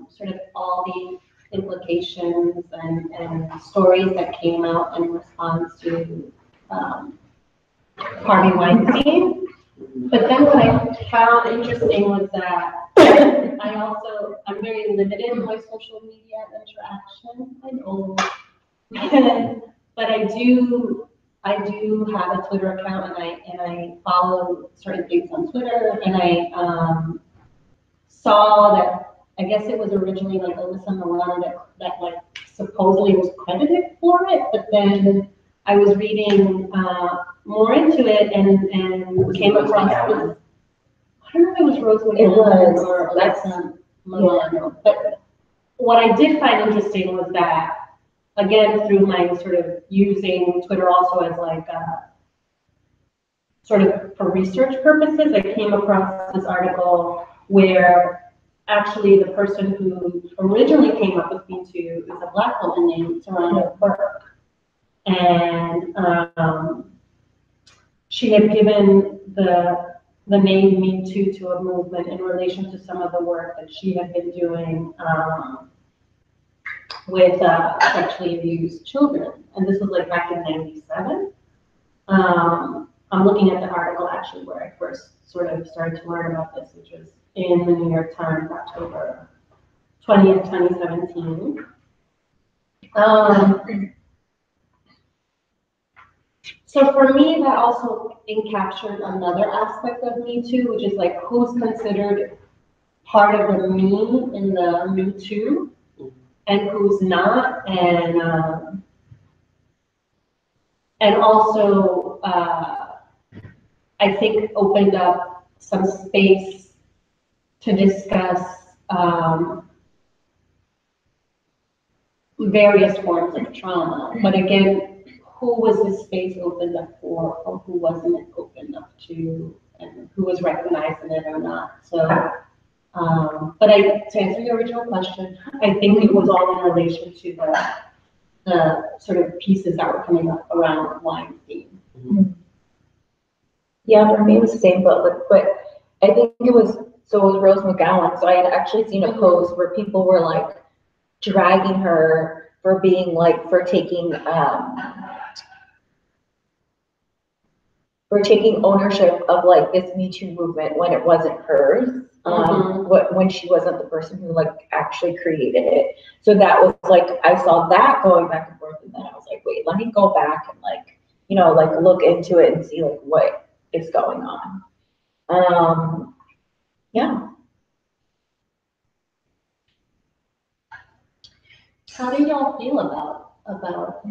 sort of all the implications and stories that came out in response to Harvey Weinstein. But then what I found interesting was that I'm very limited in my social media interaction. I know. But I do have a Twitter account, and I follow certain things on Twitter, and I saw that, I guess it was originally like Alyssa Milano that like supposedly was credited for it, but then I was reading more into it and came across this. I don't know if it was Rose McGowan or Alyssa Milano, but what I did find interesting was that, again, through my sort of using Twitter also as like sort of for research purposes, I came across this article where actually the person who originally came up with Me Too is a Black woman named Tarana Burke. And she had given the name Me Too to a movement in relation to some of the work that she had been doing with sexually abused children. And this was like back in '97. I'm looking at the article actually where I first sort of started to learn about this, which was in the New York Times, October 20th, 2017. So for me, that also encaptured another aspect of Me Too, which is like who's considered part of the me in the Me Too and who's not, and also I think opened up some space to discuss various forms of trauma. But again, who was this space opened up for, or who wasn't it opened up to, and who was recognizing it or not? So, but to answer your original question, I think it was all in relation to the sort of pieces that were coming up around Weinstein. Mm-hmm. Yeah, for me it was the same, but I think it was Rose McGowan. So I had actually seen a post where people were like dragging her for being like, for taking ownership of like this Me Too movement when it wasn't hers. When she wasn't the person who like actually created it. So that was like, I saw that going back and forth, and then I was like, wait, let me go back and like, you know, like look into it and see like what is going on. Yeah. How do y'all feel about it? About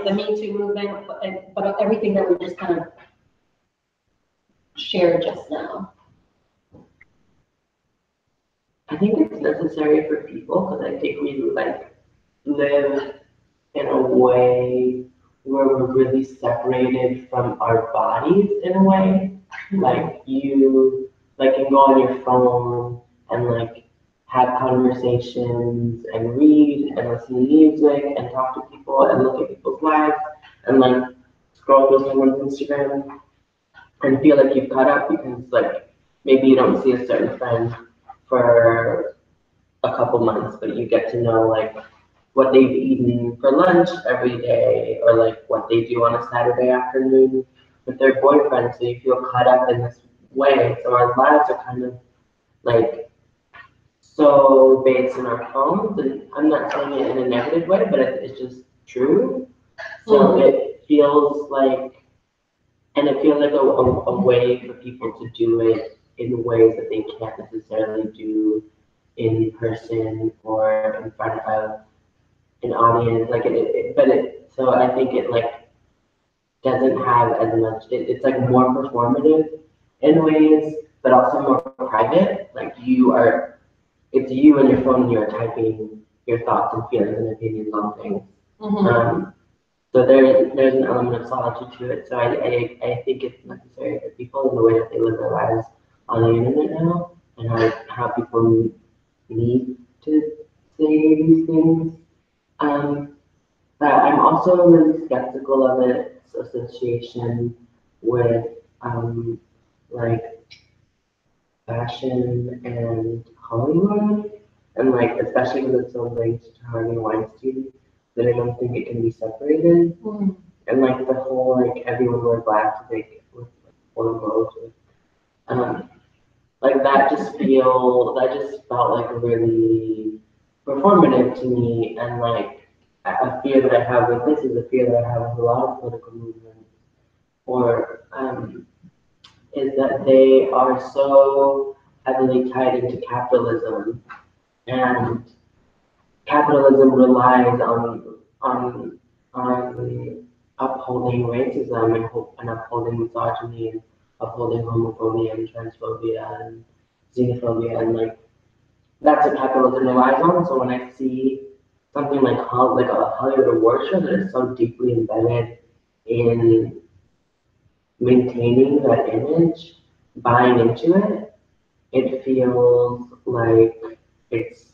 the Me Too movement, but everything that we just kind of shared just now. I think it's necessary for people because I think we like live in a way where we're really separated from our bodies in a way. Like you can go on your phone and like have conversations and read and listen to music and talk to people and look at people's lives and like scroll through someone's Instagram and feel like you've caught up because like maybe you don't see a certain friend for a couple months, but you get to know like what they've eaten for lunch every day, or like what they do on a Saturday afternoon with their boyfriend. So you feel caught up in this way. So our lives are kind of like so based in our phones, and I'm not saying it in a negative way, but it's just true. So it feels like, and it feels like a way for people to do it in ways that they can't necessarily do in person or in front of an audience. Like so I think it like doesn't have as much. It's like more performative in ways, but also more private. Like it's you and your phone, and you're typing your thoughts and feelings and opinions on things. So there's an element of solitude to it. So I think it's necessary for people in the way that they live their lives on the internet now, and how people need to say these things. But I'm also really skeptical of its association with like fashion and Hollywood, and like especially because it's so linked to Harvey Weinstein, that I don't think it can be separated. And like the whole like everyone wear black to make with like one clothes with like that just felt like really performative to me, and like a fear that I have with this is a fear that I have with a lot of political movements, or is that they are so heavily tied into capitalism, and capitalism relies on upholding racism and upholding misogyny and upholding homophobia and transphobia and xenophobia, and like that's what capitalism relies on. So when I see something like a Hollywood award show that is so deeply embedded in maintaining that image, buying into it, it it's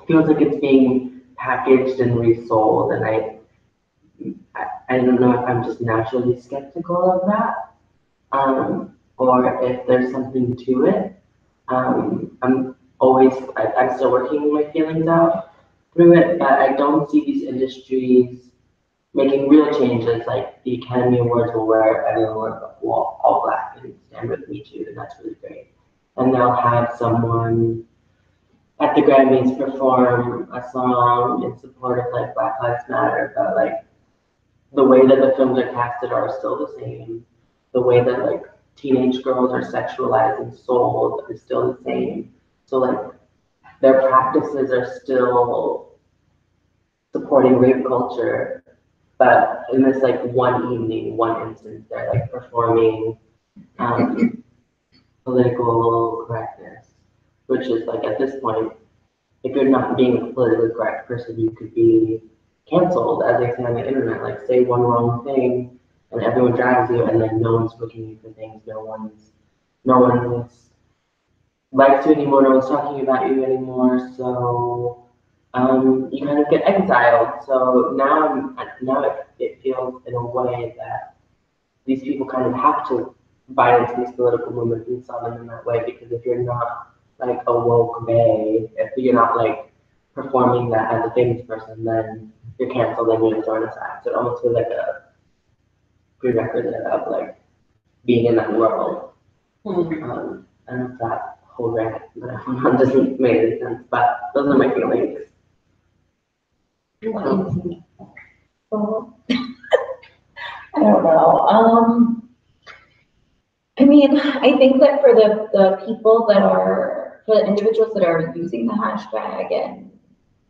feels like it's being packaged and resold, and I don't know if I'm just naturally skeptical of that, or if there's something to it. I'm still working my feelings out through it, but I don't see these industries making real changes. Like the Academy Awards will wear everyone wear all black and stand with Me Too, and that's really great. And they'll have someone at the Grammys perform a song in support of like Black Lives Matter, but like the way that the films are casted are still the same. The way that like teenage girls are sexualized and sold is still the same. So like their practices are still supporting rape culture, but in this like one evening, one instance, they're like performing political correctness, which is like at this point, if you're not being a politically correct person, you could be canceled, as they say on the internet. Like say one wrong thing, and everyone drags you, and then no one's looking you for things. No one's likes you anymore. No one's talking about you anymore. So you kind of get exiled. So now it feels in a way that these people kind of have to buy into these political movements and sell them in that way, because if you're not like a woke bae, if you're not like performing that as a famous person, then you're canceled and you're thrown aside. So it almost feels like a prerequisite of like being in that world. I don't know if that whole rant that I went on doesn't make any sense, but those are my feelings. Well, I don't know. I mean, I think that for the people for the individuals that are using the hashtag and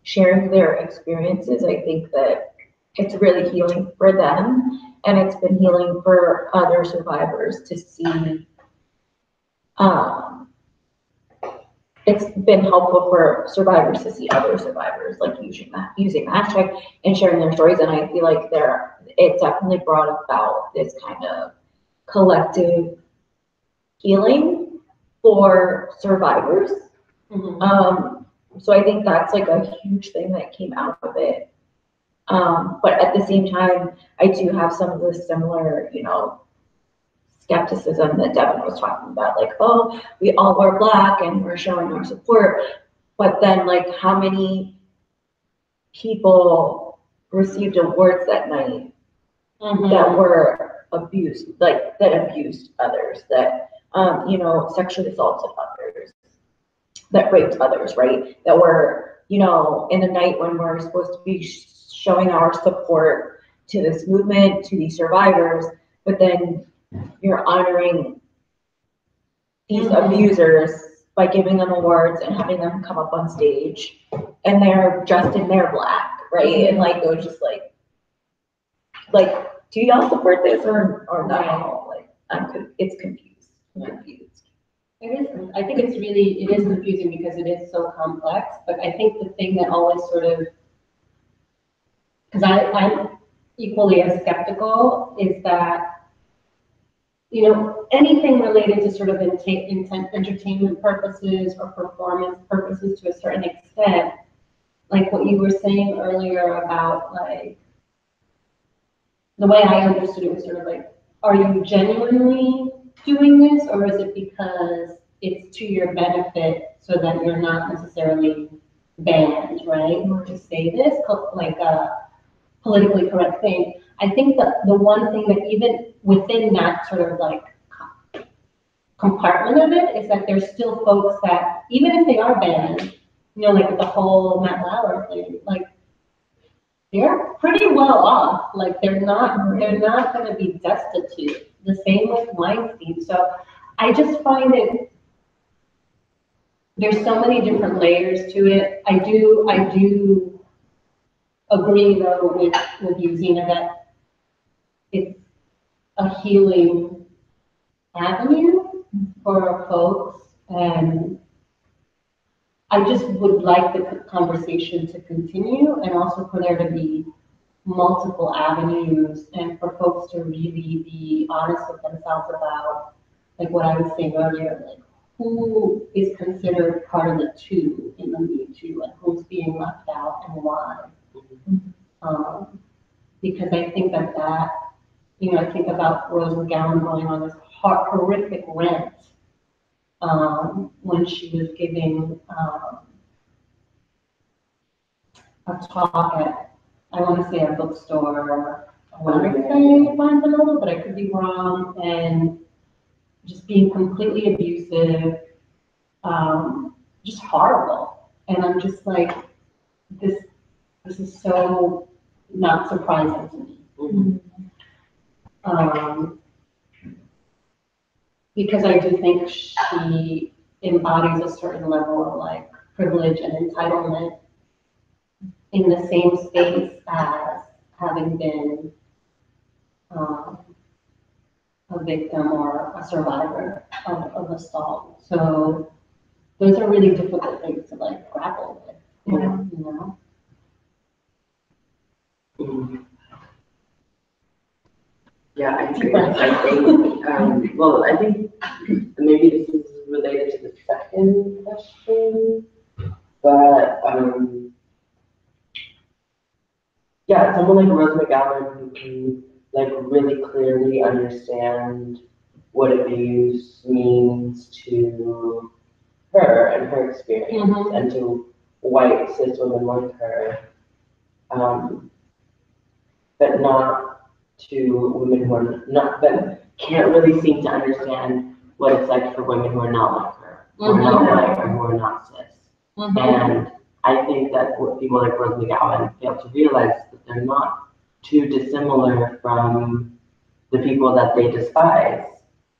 sharing their experiences, I think that it's really healing for them, and it's been healing for other survivors to see. It's been helpful for survivors to see other survivors like using the hashtag and sharing their stories, and I feel like it definitely brought about this kind of collective healing for survivors. So I think that's like a huge thing that came out of it. But at the same time, I do have some of the similar, skepticism that Devin was talking about, like, oh, we all wear black and we're showing our support, but then like how many people received awards that night that were abused, like that abused others, that sexually assaulted others, that raped others, right? That were, in a night when we're supposed to be showing our support to this movement, to these survivors, but then you're honoring these abusers by giving them awards and having them come up on stage, and they're dressed in their black, right? And like it was just like, do y'all support this or no? Like it's confused. I'm confused. It is. I think it is confusing because it is so complex. But I think the thing that always sort of, because I'm equally as skeptical, is that anything related to sort of entertainment purposes or performance purposes to a certain extent, like what you were saying earlier about like, the way I understood it was sort of like, are you genuinely doing this, or is it because it's to your benefit so that you're not necessarily banned, right? To say this, like a politically correct thing. I think that the one thing that even within that sort of like compartment of it is that there's still folks that, even if they are banned, you know, like with the whole Matt Lauer thing, like they're pretty well off. Like they're not going to be destitute. The same with Weinstein. So I just find it, there's so many different layers to it. I do agree though with you, Zena, that it's a healing avenue for folks, and I just would like the conversation to continue, and also for there to be multiple avenues, and for folks to really be honest with themselves about, like what I was saying earlier, like who is considered part of the two in the Me Too, and who's being left out and why. Because I think that, you know, I think about Rose McGowan going on this horrific rant when she was giving a talk at, I want to say, a bookstore. I want to say Barnes and Noble, but I could be wrong. And just being completely abusive, just horrible. And I'm just like, this is so not surprising to me. Because I do think she embodies a certain level of like privilege and entitlement in the same space as having been a victim or a survivor of assault. So those are really difficult things to like grapple with, you know? Yeah, I agree. I think, well, I think maybe this is related to the second question, but yeah, someone like Rose McGowan who can like really clearly understand what abuse means to her and her experience, and to white cis women like her, but not to women who are not, that can't really seem to understand what it's like for women who are not like her, who are not white, or who are not cis. And I think that what people like Rose McGowan fail to realize is that they're not too dissimilar from the people that they despise,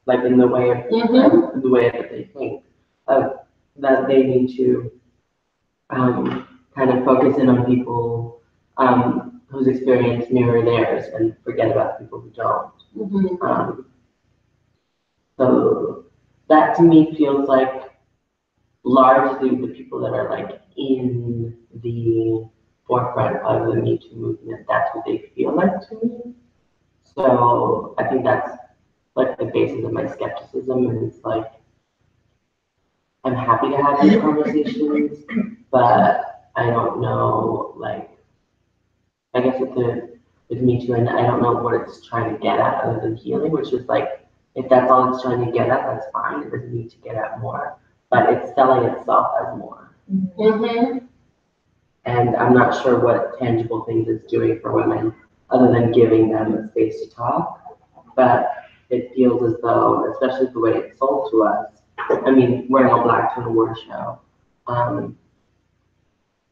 like in the way of the way that they think, that they need to kind of focus in on people whose experience mirror theirs and forget about people who don't. So that to me feels like largely the people that are like in the forefront of the Me Too movement, that's what they feel like to me. So I think that's like the basis of my skepticism, and it's like, I'm happy to have these conversations, but I don't know, like, I guess with Me Too, and I don't know what it's trying to get at other than healing, which is like, if that's all it's trying to get at, that's fine. It doesn't need to get at more, but it's selling itself as more. And I'm not sure what tangible things it's doing for women other than giving them a space to talk. But it feels as though, especially the way it's sold to us, I mean, wearing all black to an award show,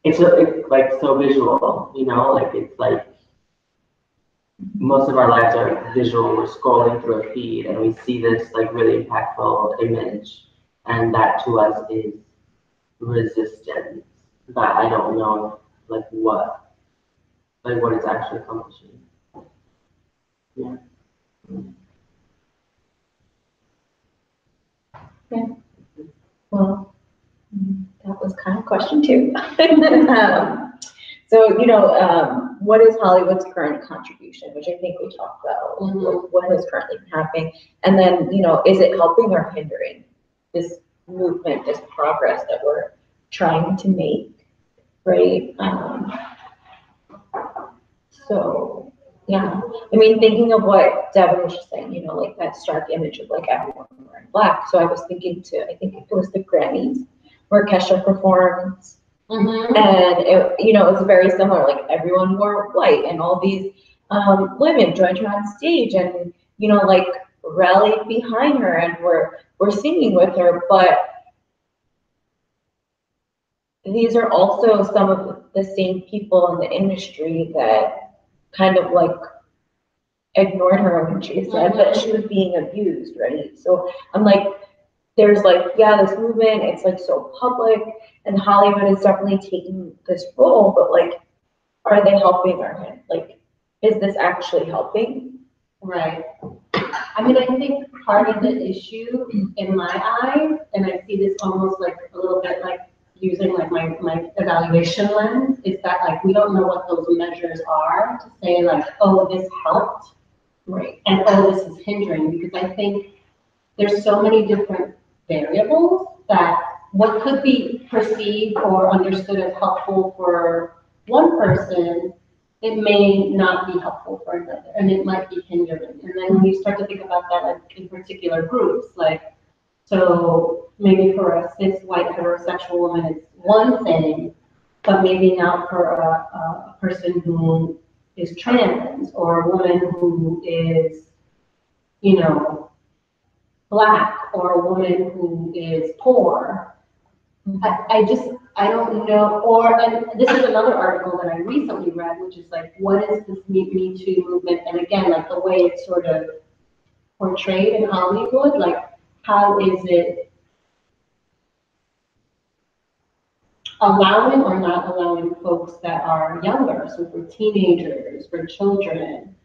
it's like so visual, you know, like it's like most of our lives are visual. We're scrolling through a feed and we see this like really impactful image, and that to us is resistance. But I don't know like what it's actually accomplishing. Yeah. Yeah. Well, that was kind of question two. So, you know, what is Hollywood's current contribution, which I think we talked about, what is currently happening, and then, you know, is it helping or hindering this movement, this progress that we're trying to make, right? So, Yeah, I mean, thinking of what Devin was just saying, you know, like that stark image of like everyone wearing black. So I was thinking I think it was the Grammys where Kesha performed, and it, you know, it was very similar. Like everyone wore white, and all these women joined her on stage, and you know, like rallied behind her, and were singing with her. But these are also some of the same people in the industry that kind of like ignored her when she said that she was being abused, right? So I'm like, there's like, yeah, this movement, it's like so public, and Hollywood is definitely taking this role, but like, are they helping or like, is this actually helping? Right. I mean, I think part of the issue in my eyes, and I see this almost like a little bit like using like my evaluation lens, is that like we don't know what those measures are to say like, oh, this helped, right? And oh, this is hindering, because I think there's so many different variables that what could be perceived or understood as helpful for one person, it may not be helpful for another, and it might be hindering. And then when you start to think about that, like in particular groups, like, so maybe for a cis white heterosexual woman, it's one thing, but maybe not for a person who is trans or a woman who is, you know, Black or a woman who is poor. I don't know, and this is another article that I recently read, which is like, what is this Me Too movement? And again, like the way it's sort of portrayed in Hollywood, like how is it allowing or not allowing folks that are younger, so for teenagers, for children,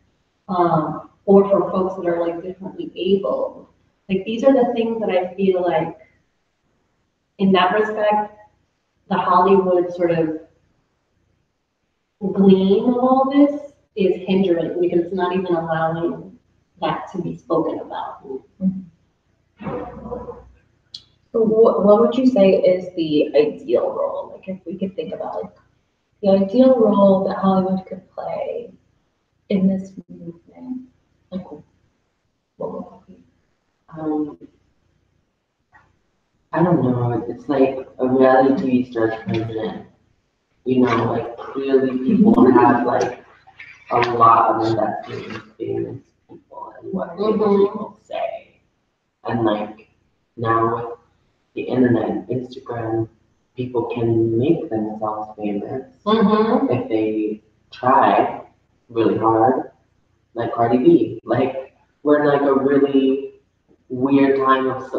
or for folks that are like differently abled. Like these are the things that I feel like, in that respect, the Hollywood sort of gleam of all this is hindering, because it's not even allowing that to be spoken about. So what would you say is the ideal role? Like if we could think about like the ideal role that Hollywood could play in this movement, like what would that be? I don't know. It's like a reality TV star's president. You know, like clearly people have like a lot of investment in famous people and what famous people say. And like now with the internet and Instagram, people can make themselves famous if they try really hard, like Cardi B. Like we're in like a really weird time of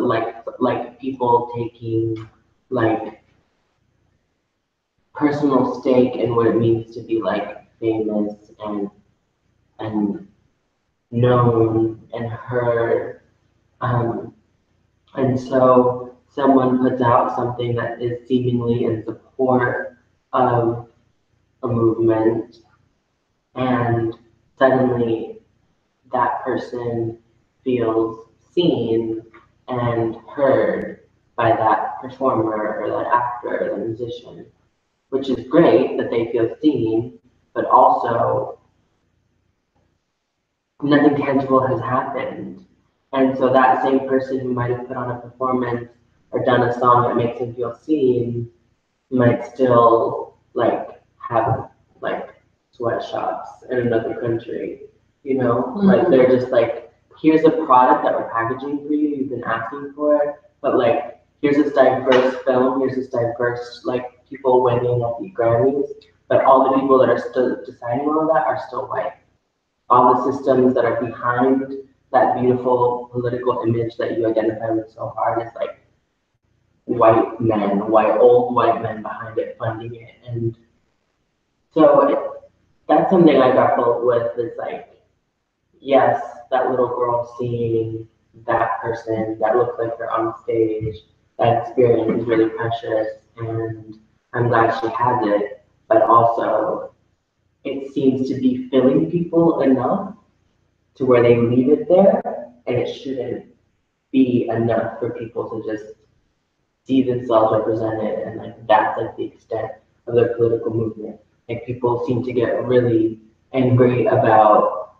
like people taking like personal stake in what it means to be like famous and known and heard. And so someone puts out something that is seemingly in support of a movement, and suddenly that person feels seen and heard by that performer or that actor or the musician, which is great that they feel seen, but also nothing tangible has happened. And so that same person who might have put on a performance or done a song that makes them feel seen might still like have like sweatshops in another country, you know? Like they're just like, here's a product that we're packaging for you, you've been asking for it, but like here's this diverse film, here's this diverse like people winning at the Grammys, but all the people that are still deciding all of that are still white. All the systems that are behind that beautiful political image that you identify with so hard is like white men, old white men behind it, funding it. And so that's something I grapple with is like, yes, that little girl seeing that person that looks like they're on stage, that experience is really precious, and I'm glad she has it, but also it seems to be filling people enough to where they leave it there, and it shouldn't be enough for people to just see themselves represented, and like that's like the extent of their political movement. Like people seem to get really angry about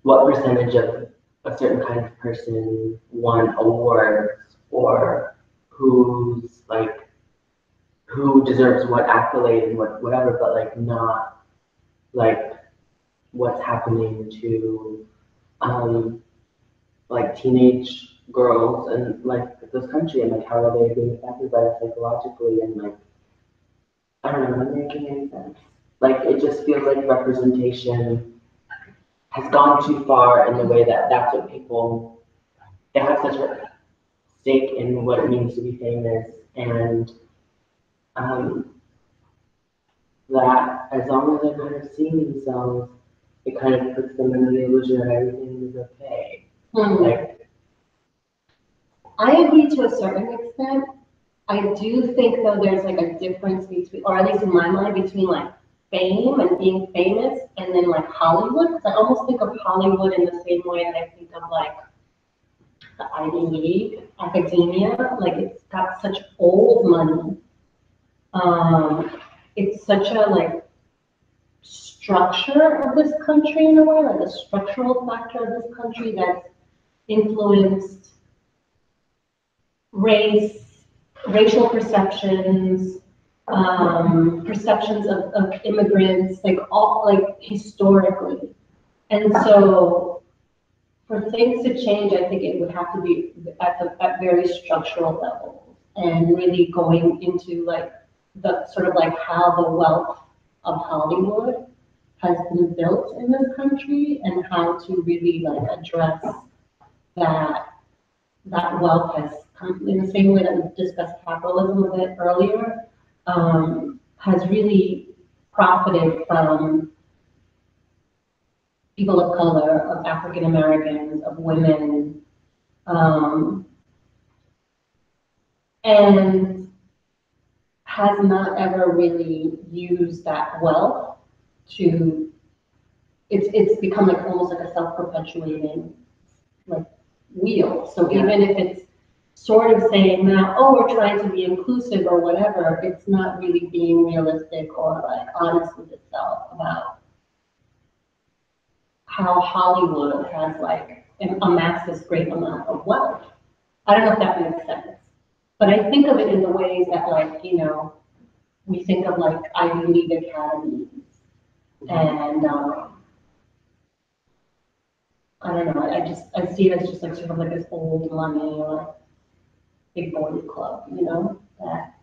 what percentage of a certain kind of person won awards or who's like who deserves what accolade and whatever, but like not like what's happening to like teenage girls and like this country and like how are they being affected by it psychologically and like I don't know, am I making any sense? Like it just feels like representation has gone too far in the way that that's what people they have such a stake in what it means to be famous and that as long as they're kind of seeing themselves, it kind of puts them in the illusion that everything is okay. Like, I agree to a certain extent. I do think though there's like a difference between, or at least in my mind, between like fame and being famous and then like Hollywood. Because I almost think of Hollywood in the same way that I think of like the Ivy League, academia. Like it's got such old money. It's such a like structure of this country in a way, like a structural factor of this country that's influenced race, racial perceptions, perceptions of immigrants, like all like historically. And so for things to change, I think it would have to be at very structural levels and really going into like the sort of like how the wealth of Hollywood has been built in this country and how to really like address that wealth has come in the same way that we discussed capitalism a bit earlier, has really profited from people of color, of African Americans, of women, and has not ever really used that wealth to, it's become like almost like a self-perpetuating like wheel. So even if it's sort of saying now, oh, we're trying to be inclusive or whatever, it's not really being realistic or like honest with itself about how Hollywood has like amassed this great amount of wealth. I don't know if that makes sense, but I think of it in the ways that like, you know, we think of like Ivy League academies and I don't know, I see it as just like sort of like this old money or like big boys club, you know, that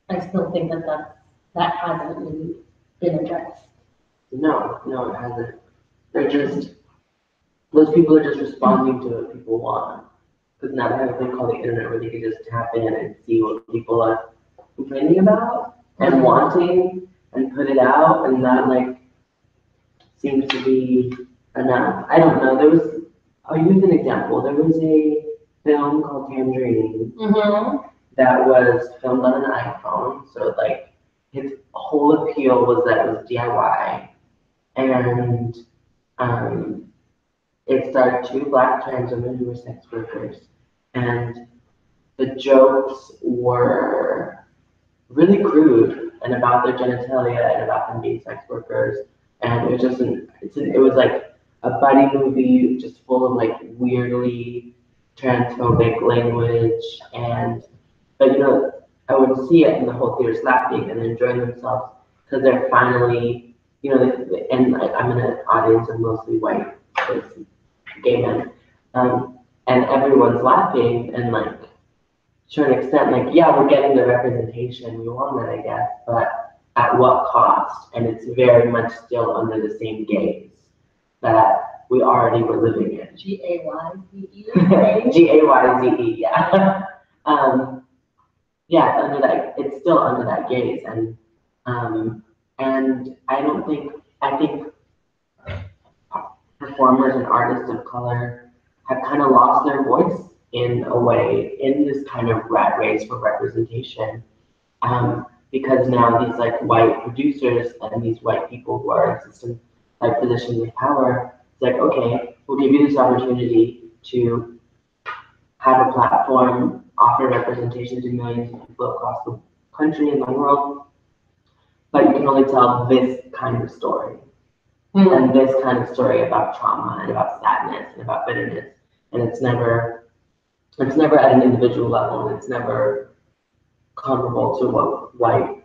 I still think that hasn't really been addressed. no, it hasn't. They're just, those people are just responding to what people want. Because now they have a thing called the internet where they can just tap in and see what people are complaining about and wanting and put it out, and that like seems to be enough. I don't know. I'll use an example. There was a film called Tangerine that was filmed on an iPhone. So like his whole appeal was that it was DIY, and it starred two black trans women who were sex workers, and the jokes were really crude and about their genitalia and about them being sex workers. And it was just it was like a buddy movie just full of like weirdly transphobic language. But you know, I would see it and the whole theater's laughing and enjoying themselves because they're finally, you know, and like I'm in an audience of mostly white gay men, and everyone's laughing and like to an extent, like yeah, we're getting the representation we want it, I guess, but at what cost? And it's very much still under the same gaze that we already were living in. G-A-Y-Z-E. G-A-Y-Z-E, yeah. Yeah, under that, it's still under that gaze, and I think performers and artists of color have kind of lost their voice in a way in this kind of rat race for representation, because now these like white producers and these white people who are in system like positions of power, it's like, okay, we'll give you this opportunity to have a platform, offer representation to millions of people across the country and the world, but you can only tell this kind of story. And this kind of story about trauma and about sadness and about bitterness. And it's never at an individual level, and it's never comparable to what white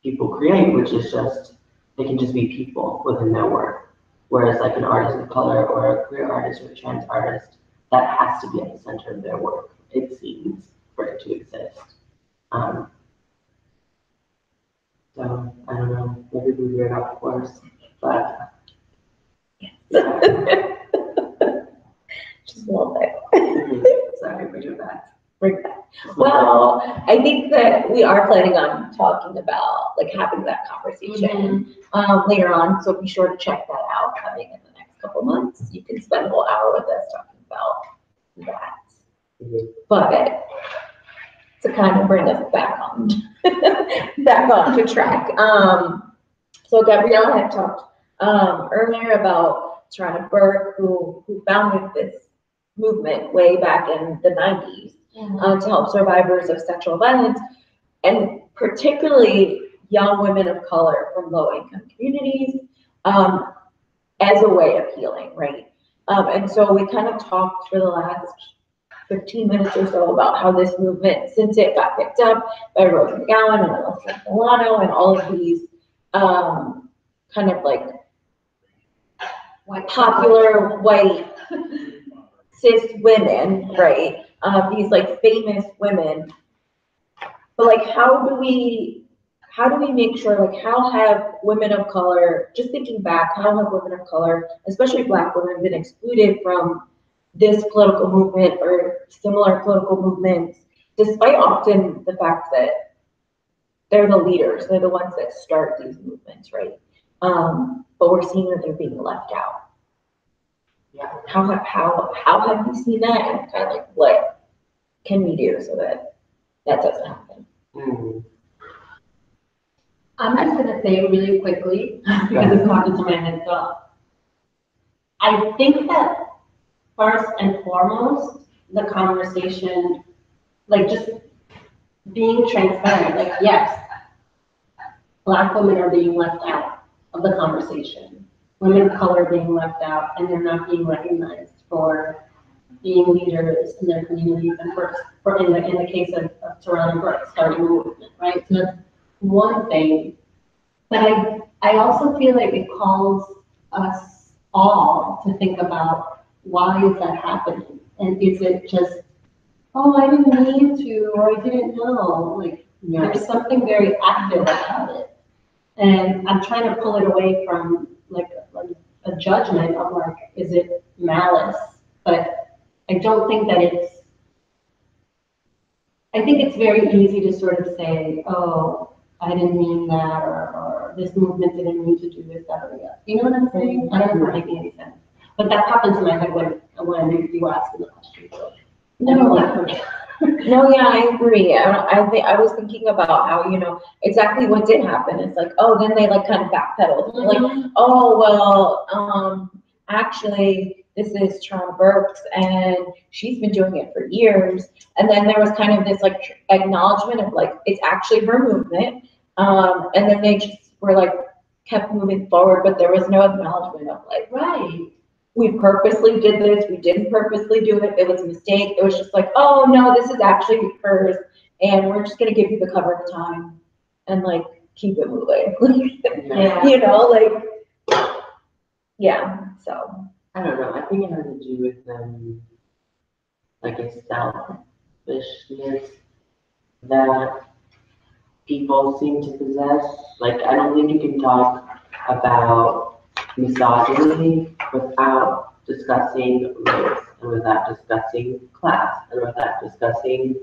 people create, which is just, they can just be people within their work. Whereas like an artist of color or a queer artist or a trans artist, that has to be at the center of their work, it seems, for it to exist. So I don't know, maybe we veered off course, but Just a little bit. sorry, bring it back. Bring it back. Well, I think that we are planning on talking about, like, having that conversation later on. So be sure to check that out coming in the next couple months. You can spend a whole hour with us talking about that. But to kind of bring us back on to track. So Gabriella had talked earlier about Tarana Burke, who founded this movement way back in the 90s to help survivors of sexual violence, and particularly young women of color from low-income communities, as a way of healing, right? And so we kind of talked for the last 15 minutes or so about how this movement, since it got picked up by Rose McGowan and Alyssa Milano and all of these kind of like popular white cis women, right? These like famous women. But like, how do we make sure, like, how have women of color, just thinking back, how have women of color, especially Black women, been excluded from this political movement or similar political movements, despite often the fact that they're the leaders, they're the ones that start these movements, right? But we're seeing that they're being left out. Yeah. How have you seen that, and kind of like what can we do so that that doesn't happen? I'm just gonna say really quickly, because it's not into my head, so I think that first and foremost, the conversation, like just being transparent, like yes, Black women are being left out of the conversation. Women of color are being left out, and they're not being recognized for being leaders in their communities, and for in the case of Tarana Burke, starting a movement, right? So that's one thing. But I also feel like it calls us all to think about, why is that happening? And is it just, oh, I didn't mean to, or I didn't know? Like, there's something very active about it. And I'm trying to pull it away from like a judgment of like, is it malice? But I don't think that I think it's very easy to sort of say, oh, I didn't mean that, or this movement didn't mean to do this, that, or that. You know what I'm saying? I don't know if it's making any sense. But that popped into my head when you were asking the question. So, No, yeah, I agree. I was thinking about how, you know, exactly what did happen. It's like, oh, then they like kind of backpedaled. They're like, oh, well, actually, this is Tarana Burke's, and she's been doing it for years. And then there was kind of this like acknowledgement of like, it's actually her movement. And then they just were like, kept moving forward, but there was no acknowledgement of like, right, we purposely did this, we didn't purposely do it, it was a mistake. It was just like, oh no, this is actually hers, and we're just gonna give you the cover of time and like keep it moving. Yeah. You know, like, yeah, so. I don't know, I think it has to do with like a selfishness that people seem to possess. Like, I don't think you can talk about misogyny without discussing race, and without discussing class, and without discussing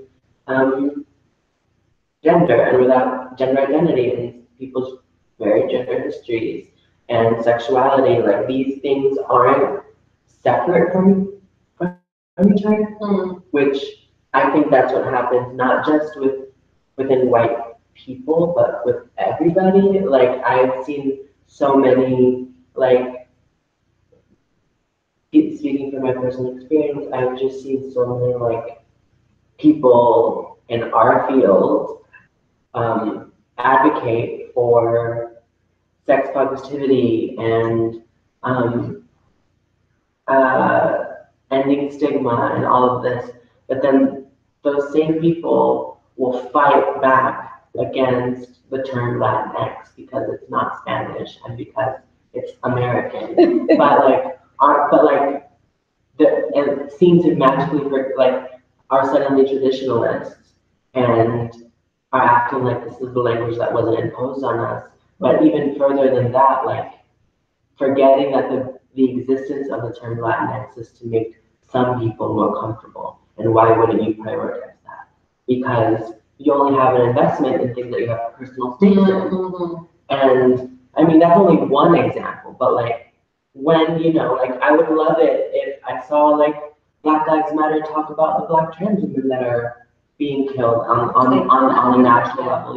gender, and without gender identity and people's varied gender histories and sexuality. Like, these things aren't separate from each other, which I think that's what happens, not just within white people, but with everybody. Like, I've seen so many, like, speaking from my personal experience, I've just seen so many, like, people in our field advocate for sex positivity and ending stigma and all of this, but then those same people will fight back against the term Latinx because it's not Spanish and because it's American. It seems to magically are suddenly traditionalists and are acting like this is the language that wasn't imposed on us. But even further than that, like forgetting that the existence of the term Latinx is to make some people more comfortable. And why wouldn't you prioritize that? Because you only have an investment in things that you have personal stakes in. And I mean, that's only one example, but like when, I would love it if I saw like Black Lives Matter talk about the Black trans women that are being killed on a national level,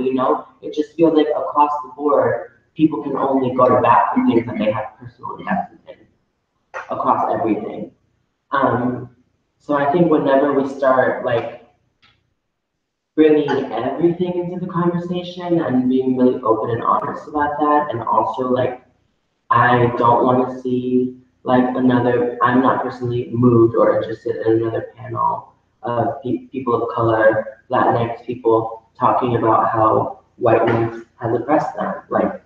It just feels like across the board, people can only go to bat for things that they have personal investment in across everything. So I think whenever we start like bringing everything into the conversation and being really open and honest about that, and also like I don't want to see like I'm not personally moved or interested in another panel of people of color, Latinx people talking about how whiteness has oppressed them. Like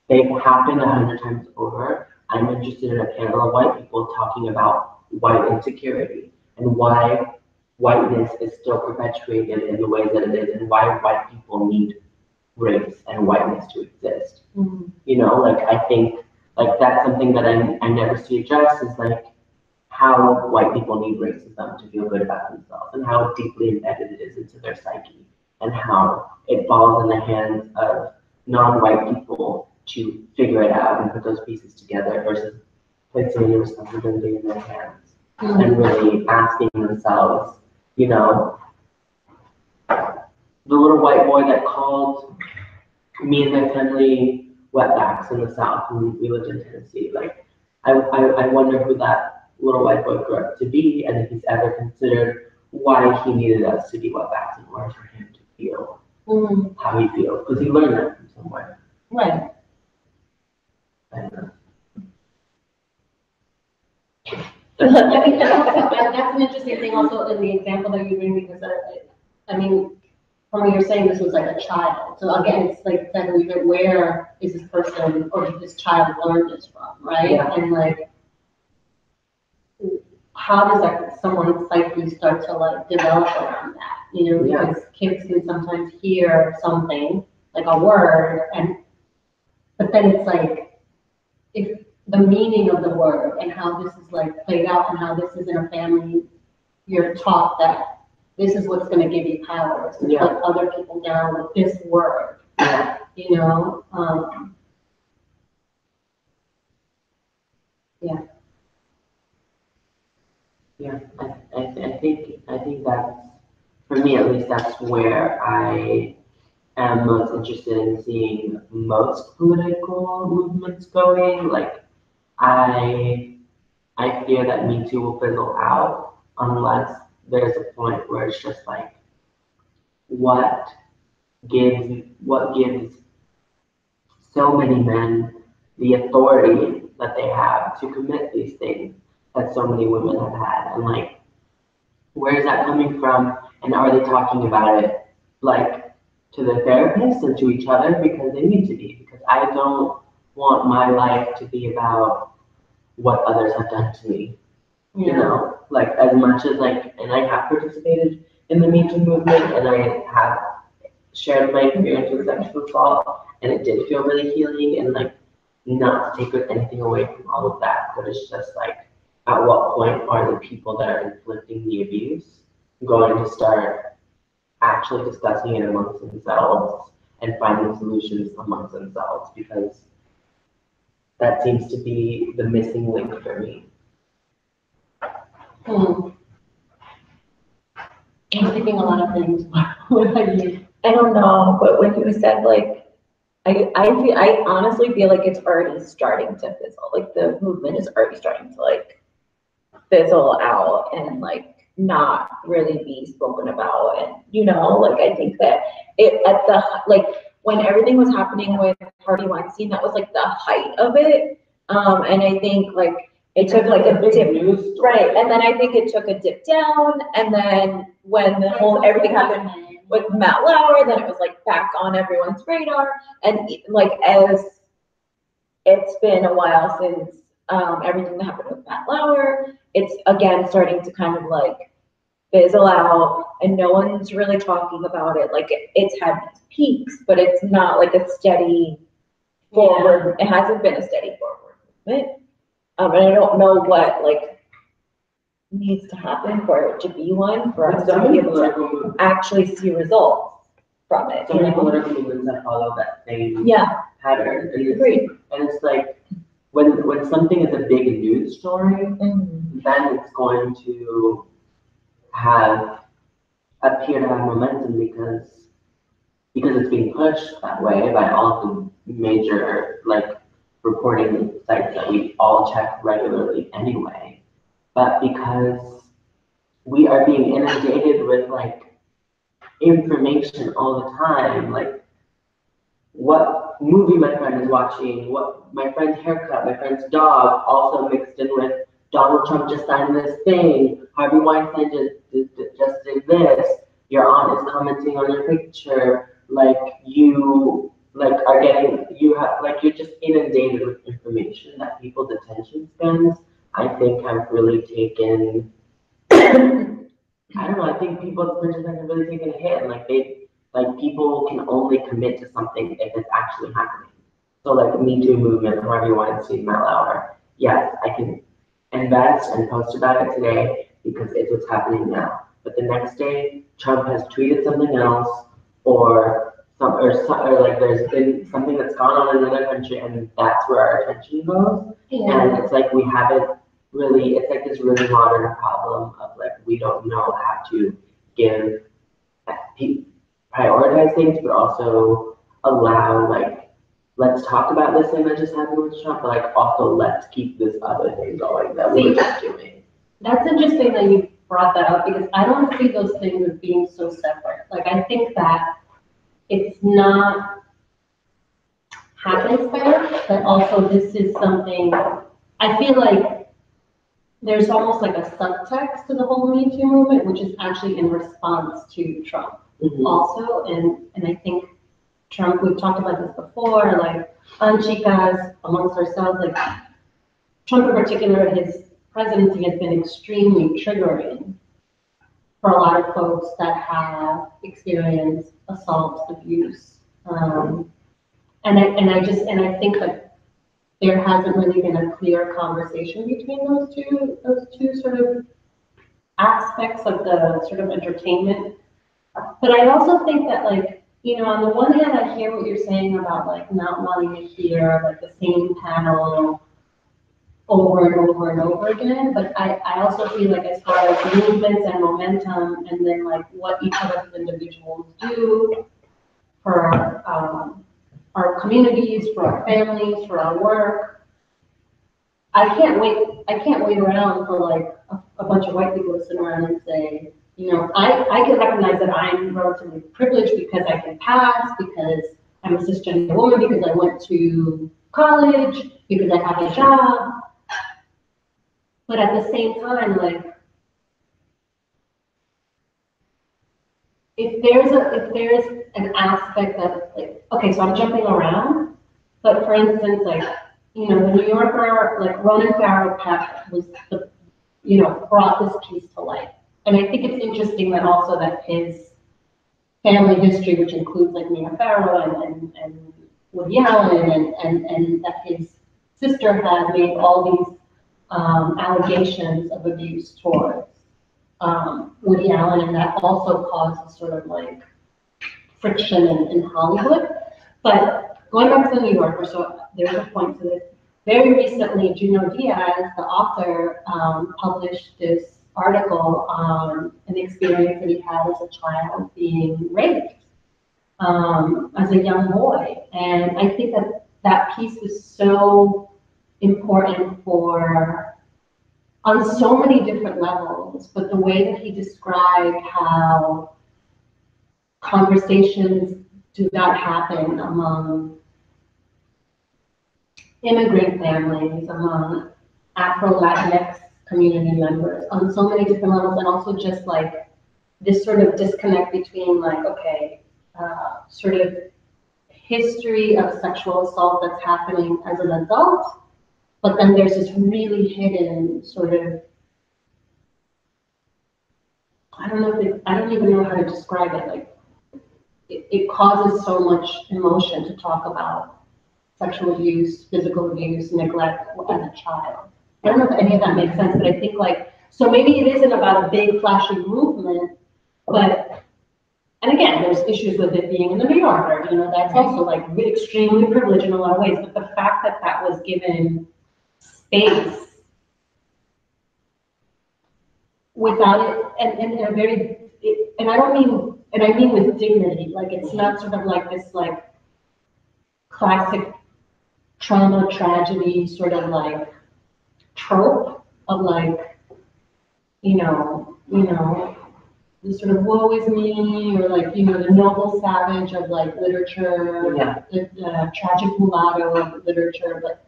they've happened 100 times over. I'm interested in a panel of white people talking about white insecurity and why whiteness is still perpetuated in the ways that it is, and why white people need race and whiteness to exist. I think like that's something that I never see addressed is like how white people need racism to feel good about themselves and how deeply embedded it is into their psyche and how it falls in the hands of non-white people to figure it out and put those pieces together versus placing the responsibility in their hands and really asking themselves, the little white boy that called me and my family wetbacks in the South when we lived in Tennessee. Like, I wonder who that little white boy grew up to be and if he's ever considered why he needed us to be wetbacks in order for him to feel how he feels, because he learned that from somewhere. Right. I don't know. I think that's an interesting thing also in the example that you bring, because I mean, from what you're saying, this was like a child. So again, it's like where is this person or did this child learn this from, right? Yeah. And like, how does someone's psyche start to like develop around that? Because kids can sometimes hear something like a word, but then it's like if the meaning of the word and how this is like played out and how this is in a family, you're taught that this is what's going to give you power, to put other people down with this word. Yeah. Yeah, I think that's, for me at least, that's where I am most interested in seeing most political movements going. Like, I fear that Me Too will fizzle out unless there's a point where it's just like, what gives so many men the authority that they have to commit these things that so many women have had, and like, where is that coming from? And are they talking about it like to the therapist and to each other? Because they need to be, because I don't want my life to be about what others have done to me. Like as much as like, and I have participated in the Me Too movement and I have shared my experience with sexual assault, and it did feel really healing, and like not to take anything away from all of that, but it's just like, at what point are the people that are inflicting the abuse going to start actually discussing it amongst themselves and finding solutions amongst themselves? Because that seems to be the missing link for me. I'm thinking a lot of things. What about you? I don't know, but when you said like, I honestly feel like it's already starting to fizzle. Like the movement is already starting to like fizzle out and like not really be spoken about. And like I think that it at the like when everything was happening with Harvey Weinstein, that was like the height of it. And I think like it took like a big dip, news story. right? And then I think it took a dip down, and then when the whole everything happened with Matt Lauer, then it was like back on everyone's radar. And like as it's been a while since everything that happened with Matt Lauer, it's again starting to kind of like fizzle out, and no one's really talking about it. Like it's had these peaks, but it's not like a steady forward. It hasn't been a steady forward movement. And I don't know what like needs to happen for it to be one, for us to be able to actually see results from it. So many political movements that follow that same pattern. And it's like when something is a big news story, then it's going to appear to have momentum because it's being pushed that way by all of the major like reporting sites that we all check regularly anyway. But because we are being inundated with like information all the time, like what movie my friend is watching, what my friend's haircut, my friend's dog, also mixed in with Donald Trump just signed this thing, Harvey Weinstein just did this, your aunt is commenting on your picture, like you you're just inundated with information that people's attention spans, I think have really taken, I don't know, I think people's attention spans have really taken a hit, and people can only commit to something if it's actually happening. So like the Me Too movement, Harvey Weinstein, Matt Lauer, yes, I can invest and post about it today because it's what's happening now. But the next day, Trump has tweeted something else, or like there's been something that's gone on in another country, and that's where our attention goes. Yeah. And it's like we haven't really. It's like this really modern problem of like we don't know how to prioritize things, but also allow like let's talk about this thing that just happened with Trump, but like also let's keep this other thing going that we're just doing. That's interesting that you brought that up because I don't see those things as being so separate. Like I think that it's not happenstance, but also this is something, I feel like there's almost like a subtext to the whole Me Too movement, which is actually in response to Trump also. And I think Trump, we've talked about this before, like on Chicas, amongst ourselves, like Trump in particular, his presidency has been extremely triggering for a lot of folks that have experienced assault, abuse. And I think that there hasn't really been a clear conversation between those two sort of aspects of the sort of entertainment. But I also think that like, you know, on the one hand, I hear what you're saying about like not wanting to hear like the same panel over and over and over again, but I also feel like as far as movements and momentum, and then like what each of us as individuals do for our communities, for our families, for our work, I can't wait around for like a bunch of white people to sit around and say, you know, I can recognize that I'm relatively privileged because I can pass, because I'm a cisgender woman, because I went to college, because I have a job. But at the same time, like, if there's an aspect of like, okay, so I'm jumping around, but for instance, like, you know, the New Yorker, like Ronan Farrow Peck was the, you know, brought this piece to light. And I think it's interesting that also that his family history, which includes like Mia Farrow and Woody Allen, and that his sister had made all these allegations of abuse towards Woody Allen, and that also caused sort of like friction in Hollywood. But going back to the New Yorker, so there's a point to this. Very recently, Junot Diaz, the author, published this article on an experience that he had as a child being raped as a young boy. And I think that that piece is so important on so many different levels, but the way that he described how conversations do not happen among immigrant families, among Afro-Latinx community members on so many different levels, and also just like this sort of disconnect between like, okay, sort of history of sexual assault that's happening as an adult, but then there's this really hidden sort of, I don't even know how to describe it, like it causes so much emotion to talk about sexual abuse, physical abuse, neglect as a child. I don't know if any of that makes sense, but I think like, so maybe it isn't about a big flashy movement, but, and again, there's issues with it being in the New Yorker, you know, that's also like extremely privileged in a lot of ways, but the fact that that was given space without it, and a very, and I mean with dignity, like it's not sort of like this like classic trauma, tragedy, sort of like trope of like, you know, the sort of woe is me, or like, you know, the noble savage of like literature, Yeah. the tragic mulatto of literature, but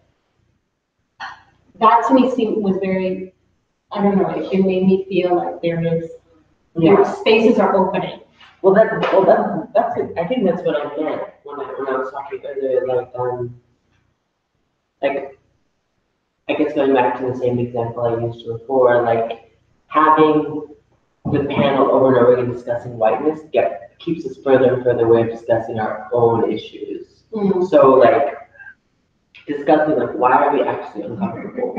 that to me was very, I don't know, it made me feel like there spaces are opening. Well, that's it. I think that's what I meant when I was talking earlier, like, I guess going back to the same example I used before, like having the panel over and over again discussing whiteness keeps us further and further away from discussing our own issues. Mm-hmm. So like discussing like why are we actually uncomfortable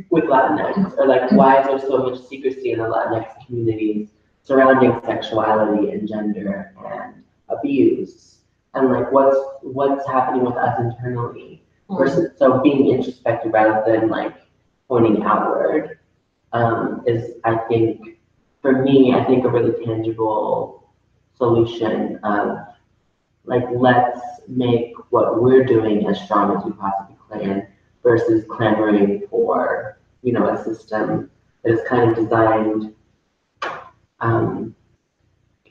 with Latinx, or like why is there so much secrecy in the Latinx communities surrounding sexuality and gender and abuse, and like what's happening with us internally versus, so being introspective rather than like pointing outward is, I think, for me, I think a really tangible solution of like, let's make what we're doing as strong as we possibly can versus clamoring for, you know, a system that is kind of designed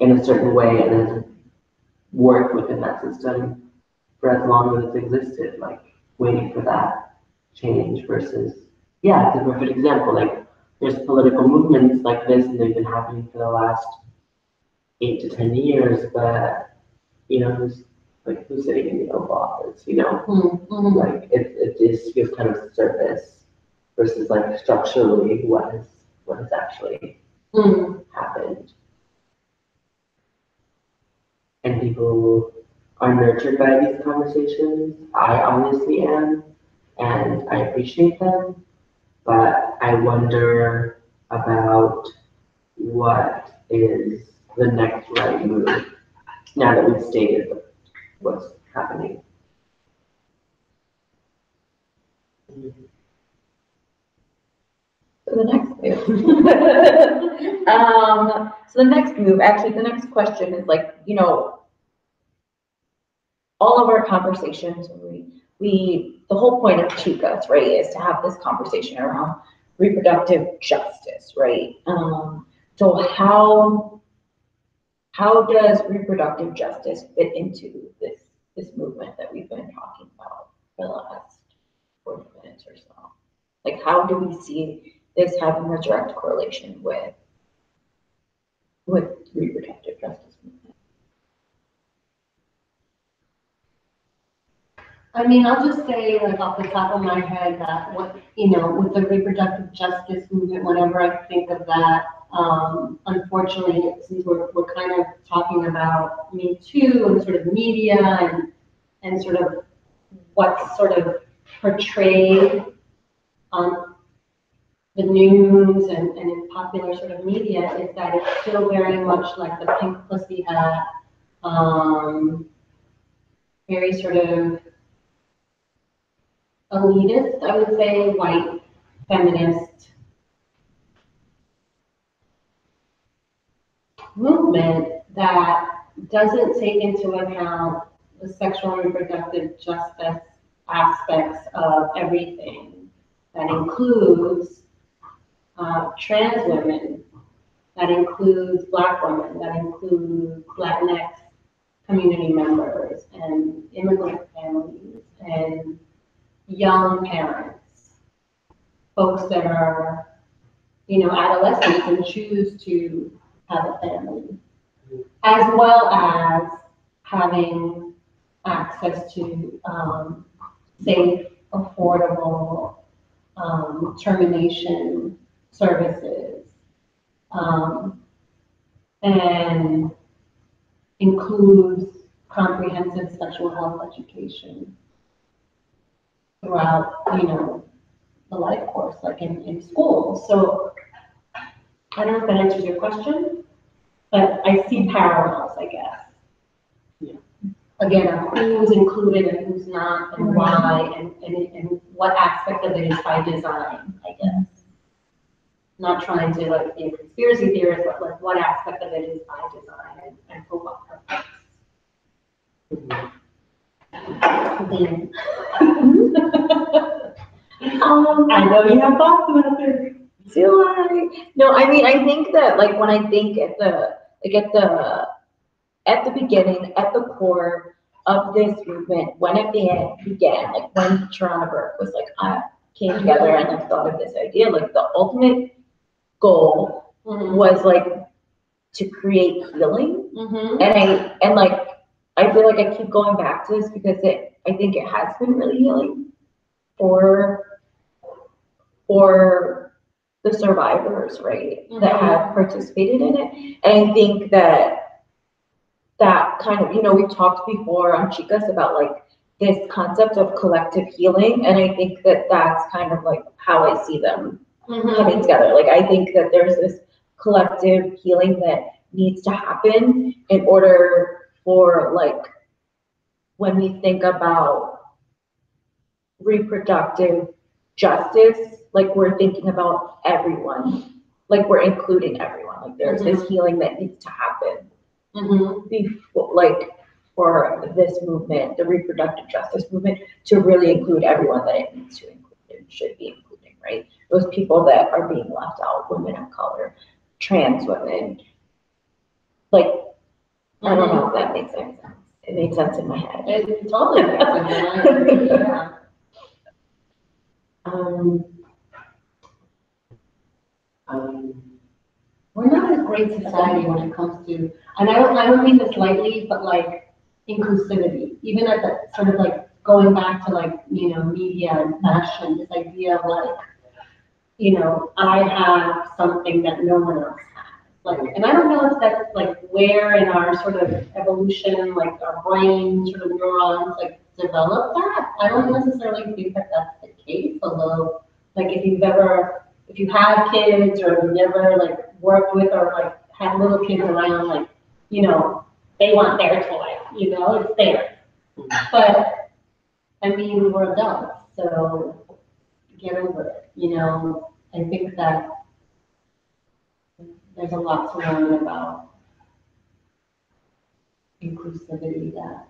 in a certain way and has worked within that system for as long as it's existed, like waiting for that change versus, yeah, it's a perfect example. Like there's political movements like this and they've been happening for the last 8 to 10 years, but you know, who's sitting in the Oval Office, you know? Mm-hmm. Like it just feels kind of surface versus like structurally what has actually happened. And people are nurtured by these conversations. I honestly am, and I appreciate them, but I wonder about what is the next right move now that we've stated what's happening. So the next move, actually, the next question is like, you know, all of our conversations, the whole point of Chicas, right, is to have this conversation around reproductive justice, right? So how does reproductive justice fit into this movement that we've been talking about for the last 40 minutes or so? Like, how do we see this having a direct correlation with reproductive justice movement? I mean, I'll just say, like, off the top of my head that with the reproductive justice movement, whenever I think of that, unfortunately, since we're kind of talking about Me Too and sort of media and sort of what's sort of portrayed on the news and in popular sort of media, is that it's still very much like the pink pussy hat, very sort of elitist, I would say, white, feminist movement that doesn't take into account the sexual and reproductive justice aspects of everything. That includes trans women, that includes Black women, that includes Latinx community members and immigrant families and young parents, folks that are, adolescents and choose to have a family, as well as having access to safe, affordable termination services, and includes comprehensive sexual health education throughout, the life course, like in school. So I don't know if that answers your question, but I see parallels, I guess. Yeah. Again, of who's included and who's not, and why, and what aspect of it is by design, I guess. Not trying to like be a conspiracy theorist, but like what aspect of it is by design and for what purpose. I know you have thoughts about this. Do I? No, I mean, I think that like when I think at the beginning, at the core of this movement, when it began, like when Toronto Burke was like came together and like thought of this idea, like the ultimate goal was like to create healing. And like I feel like I keep going back to this because I think it has been really healing for the survivors, right, that have participated in it. And I think that kind of, we've talked before on Chicas about like this concept of collective healing, and I think that that's kind of like how I see them coming together. Like I think that there's this collective healing that needs to happen in order for like when we think about reproductive justice, like we're thinking about everyone, like we're including everyone. Like there's this healing that needs to happen before, like for this movement, the reproductive justice movement, to really include everyone that it needs to include and should be including, right? Those people that are being left out, women of color, trans women, like I don't know if that makes sense. It makes sense in my head. It totally makes sense. I agree, yeah. We're not a great society when it comes to, and I don't mean this lightly, but like inclusivity, even at the sort of like going back to like, media and fashion, this idea of like, I have something that no one else has. Like, and I don't know if that's like where in our sort of evolution, like our brain sort of neurons like develop that. I don't necessarily think that that's the case, although like if you have kids or you've never like worked with or like had little kids around, like, they want their toy, it's theirs. But I mean, we're adults, so get over it, I think that there's a lot to learn about inclusivity that,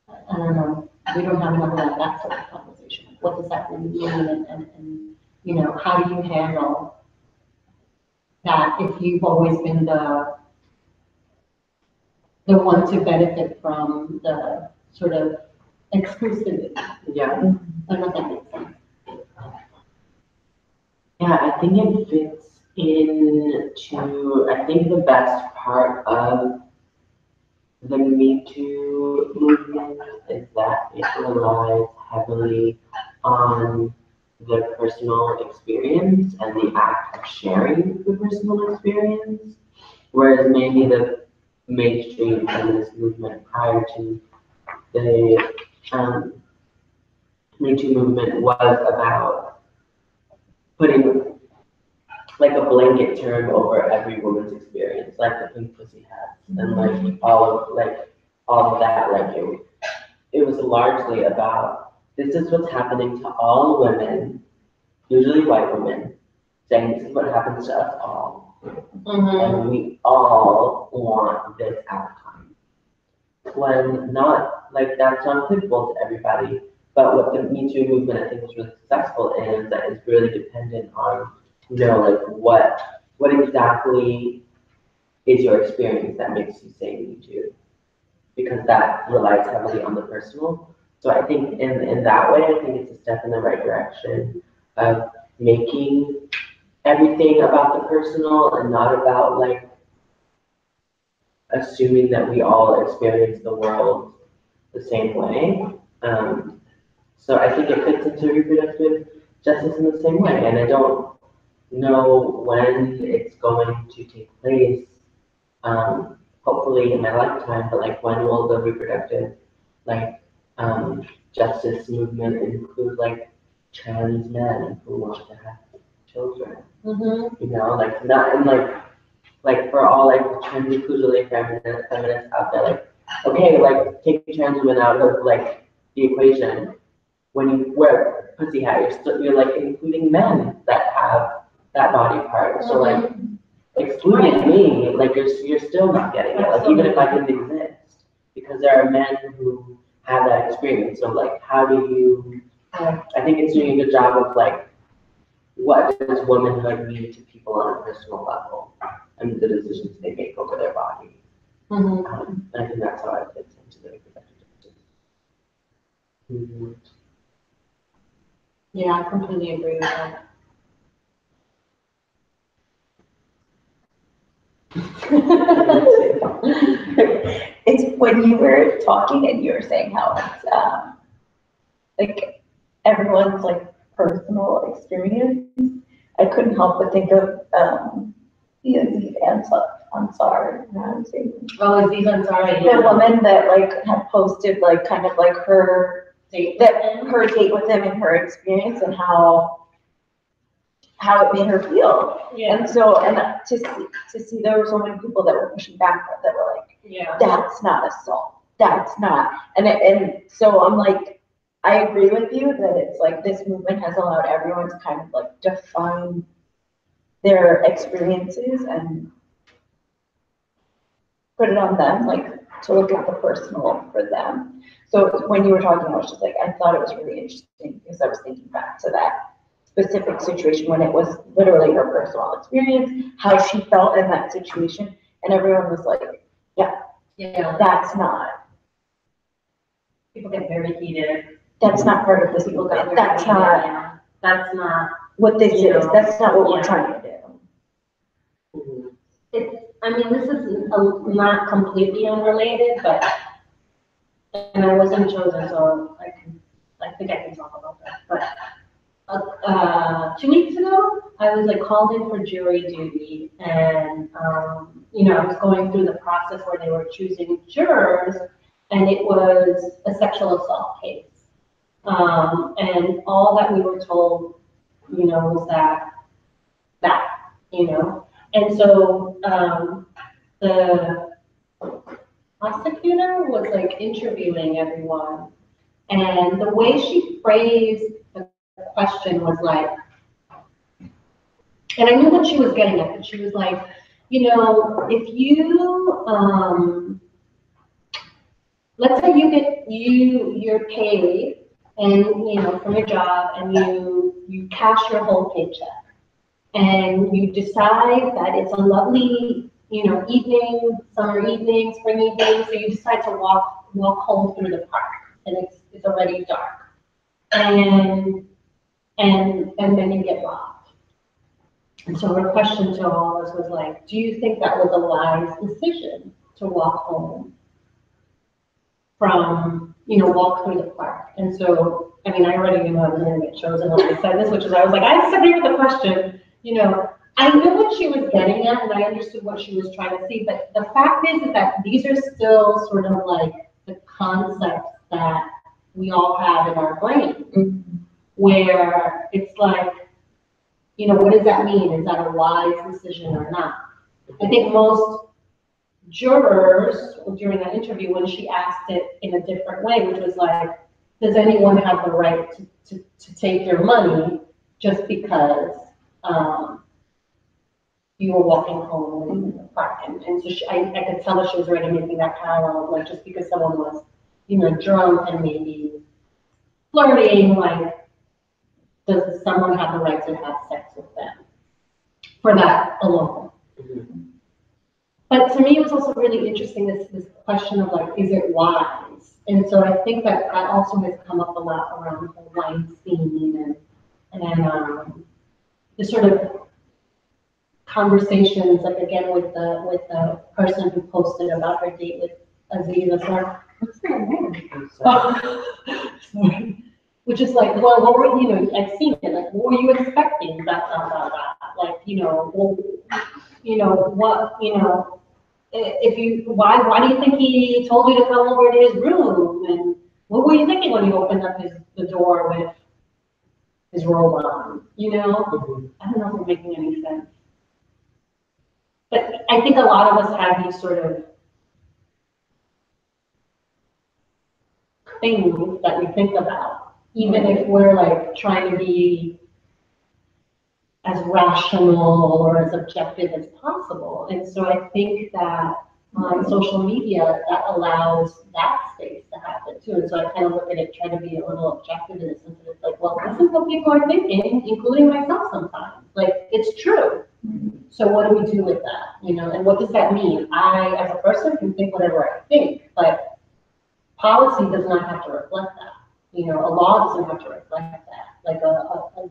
I don't know, we don't have enough of that sort of conversation. What does that really mean, and how do you handle that if you've always been the one to benefit from the sort of exclusivity? Yeah. I don't know if that makes sense. Yeah, I think it fits into, I think the best part of the Me Too movement is that it relies heavily on the personal experience and the act of sharing the personal experience, whereas maybe the mainstream feminist movement prior to the Me Too movement was about putting like a blanket term over every woman's experience, like the pink pussy hats, and like all of that. Like it was largely about, this is what's happening to all women, usually white women, saying this is what happens to us all, and we all want this outcome. When not, like that's not applicable to everybody, but what the Me Too movement I think was really successful in is that it's really dependent on, like what exactly is your experience that makes you say Me Too? because that relies heavily on the personal. So I think in that way, I think it's a step in the right direction of making everything about the personal and not about like assuming that we all experience the world the same way. So I think it fits into reproductive justice in the same way, and I don't know when it's going to take place. Hopefully in my lifetime, but like when will the reproductive like justice movement include like trans men who want to have children? You know, like not in like for all like trans inclusively feminists out there, like okay, like take trans women out of like the equation. When you wear a pussy hat, you're like including men that have that body part. So like excluding me, like you're still not getting it. Like even if I didn't exist, because there are men who have that experience. So like, how do you? I think it's doing a good job of like, what does womanhood mean to people on a personal level, and the decisions they make over their body. I think that's how it fits into the reproductive justice. Yeah, I completely agree with that. It's when you were talking and you were saying how it's like everyone's like personal experience. I couldn't help but think of Aziz Ansari. Oh, Aziz Ansari, The woman that like had posted like kind of like her date with him and her experience and how it made her feel. Yeah. And so, and to see there were so many people that were pushing back that were like, yeah, that's not assault. That's not. And so I'm like, I agree with you that it's like this movement has allowed everyone to kind of like define their experiences and put it on them, like to look at the personal for them. So when you were talking, I was just like, I thought it was really interesting because I was thinking back to that specific situation when it was literally her personal experience, how she felt in that situation, and everyone was like, yeah, that's not. People get very heated. That's not part of this movement. That's not. That's not what this is. That's not what we're trying to do. I mean, this is not completely unrelated, but and I wasn't chosen, so I think I can talk about that. But 2 weeks ago, I was like called in for jury duty, and you know, I was going through the process where they were choosing jurors, and it was a sexual assault case, and all that we were told, you know, was that you know. And so the prosecutor was like interviewing everyone, and the way she phrased the question was like, and I knew what she was getting at, but she was like, you know, if you, let's say you're paid, and you know, from your job, and you cash your whole paycheck. And you decide that it's a lovely, you know, evening, summer evening, spring evening, so you decide to walk home through the park, and it's already dark, and then you get robbed. And so her question to all of us was like, do you think that was a wise decision to walk home from, you know, walk through the park? And so, I mean, I already knew I was going to get chosen when I said this, which is I was like, I disagree with the question. You know, I knew what she was getting at, and I understood what she was trying to see, but the fact is that these are still sort of like the concepts that we all have in our brain, where it's like, you know, what does that mean? Is that a wise decision or not? I think most jurors during that interview, when she asked it in a different way, which was like, does anyone have the right to take your money just because you were walking home in the park? And so I could tell that she was already making that parallel of like, just because someone was, you know, drunk and maybe flirting, like, does someone have the right to have sex with them for that alone? But to me, it was also really interesting, this question of like, is it wise? And so I think that also has come up a lot around the whole Weinstein and the sort of conversations, like again with the person who posted about her date with Aziz Ansari. What's her name? Sorry. Which is like, well, what were I've seen it. Like, what were you expecting? That. Like, if you, why do you think he told you to come over to his room? And what were you thinking when you opened up the door with his robe on? I don't know if it's making any sense. But I think a lot of us have these sort of things that we think about, even if we're like trying to be as rational or as objective as possible. And so I think that on social media, that allows that space to happen too. And so I kind of look at it, try to be a little objective in the sense that it's like, well, this is what people are thinking, including myself sometimes. Like, it's true. So what do we do with that? And what does that mean? I, as a person, can think whatever I think, but policy does not have to reflect that. A law doesn't have to reflect that. Like a